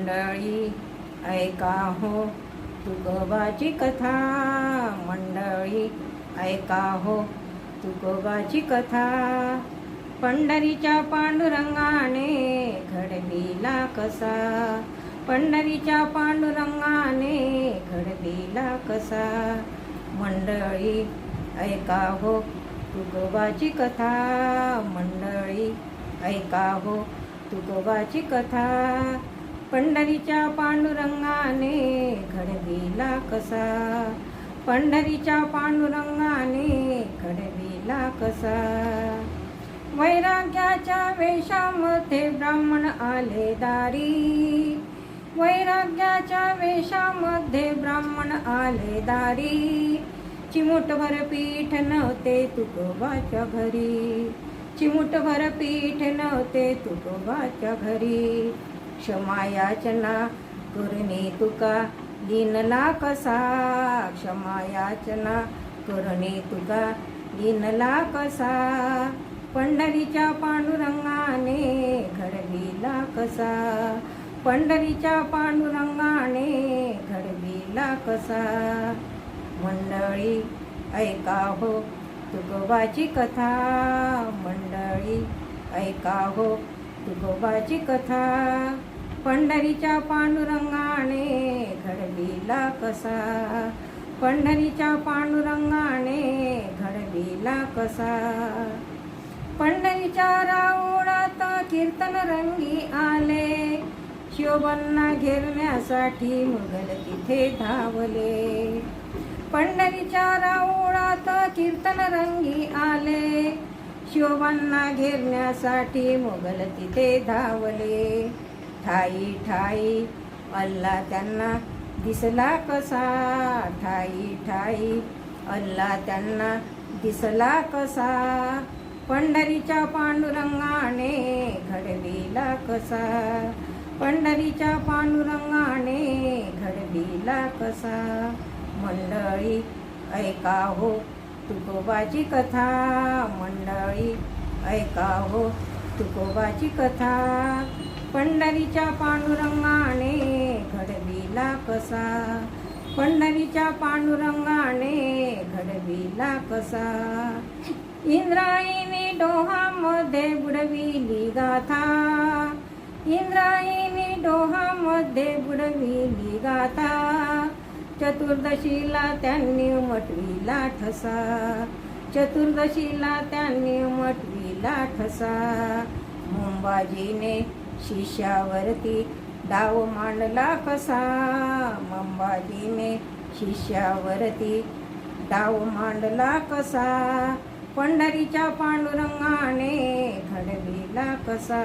मंडळी ऐका हो तुकोबाची कथा, मंडळी ऐका हो तुकोबाची कथा. पंढरीच्या पांडुरंगाने घडविला कसा, पंढरीच्या पांडुरंगाने घडविला कसा. मंडळी ऐका हो तुकोबाची कथा, मंडळी ऐका हो तुकोबाची कथा. पंढरीच्या पांडुरंगाने घडविला कसा, पंढरीच्या पांडुरंगाने घडविला कसा. वैराग्याच्या वेशामध्ये ब्राह्मण आले दारी, वैराग्याच्या वेशामध्ये ब्राह्मण आले दारी. चिमुटभर पीठ नव्हते तुकोबाच्या घरी, चिमुटभर पीठ नव्हते तुकोबाच्या घरी. क्षमायाचना करणे तुका दीनला कसा, क्षमायाचना करणे तुका दीनला कसा. पंढरीच्या पांडुरंगाने घडविला कसा, पंढरीच्या पांडुरंगाने घडविला कसा. मंडळी ऐका हो तुकोबाची कथा, मंडळी ऐका हो तुकोबाची कथा. पंढरीच्या पांडुरंगाने घडविला कसा, पंढरीच्या पांडुरंगाने घडविला कसा. पंढरीच्या राऊळात कीर्तन रंगी आले, शिवबांना घेरण्यासाठी मुघल तिथे धावले. पंढरीच्या राऊळात कीर्तन रंगी आले, शिवबांना घेरण्यासाठी मुघल तिथे धावले. ठाई ठाई अल्ला त्यांना दिसला कसा, ठाई ठाई अल्ला त्यांना दिसला कसा. पंढरीच्या पांडुरंगाने घडविला कसा, पंढरीच्या पांडुरंगाने घडविला कसा. मंडळी ऐका हो तुकोबाची कथा, मंडळी ऐका हो तुकोबाची कथा. पंढरीच्या पांडुरंगाने घडविला कसा, पंढरीच्या पांडुरंगाने घडविला कसा. इंद्रायणी डोहामध्ये बुडविली गाथा, इंद्रायणी डोहामध्ये बुडविली गाथा. चतुर्दशीला त्यांनी उमटविला ठसा, चतुर्दशीला त्यांनी उमटविला ठसा. मंबाजीने शिष्यावरती डाव मांडला कसा, मंबाजीने शिष्यावरती डाव मांडला कसा. पंढरीच्या पांडुरंगाने घडविला कसा,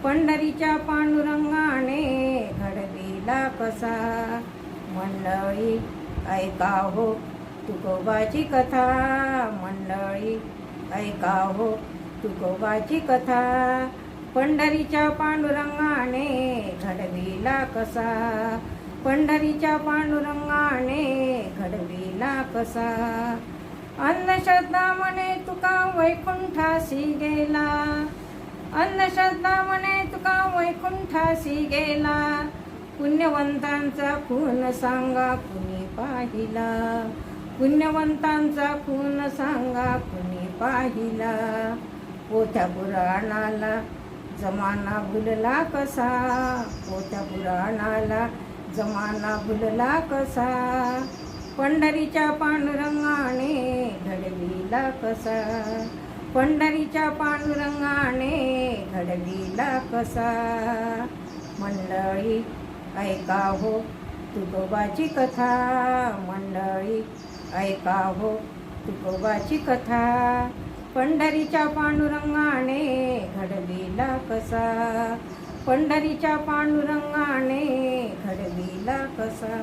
पंढरीच्या पांडुरंगाने घडविला कसा. मंडळी ऐका हो तुकोबाची कथा, मंडळी ऐका हो तुकोबाची कथा. पंढरीच्या पांडुरंगाने घडविला कसा, पंढरीच्या पांडुरंगाने घडविला कसा. अंधश्रद्धा म्हणे तुका वैकुंठासी गेला, अंधश्रद्धा म्हणे तुका वैकुंठासी गेला. पुण्यवंतांचा खून सांगा कुणी पाहिला, पुण्यवंतांचा खून सांगा कुणी पाहिला. पोथ्या पुराणाला जमाना भुलला कसा, पोथ्या पुराणाला जमाना भुलला कसा. पंढरीच्या पांडुरंगाने घडविला कसा, पंढरीच्या पांडुरंगाने घडविला कसा. मंडळी ऐका हो तुकोबाची कथा, मंडळी ऐका हो तुकोबाची कथा. पंढरीच्या पांडुरंगाने घडविला कसा, पंढरीच्या पांडुरंगाने घडविला कसा.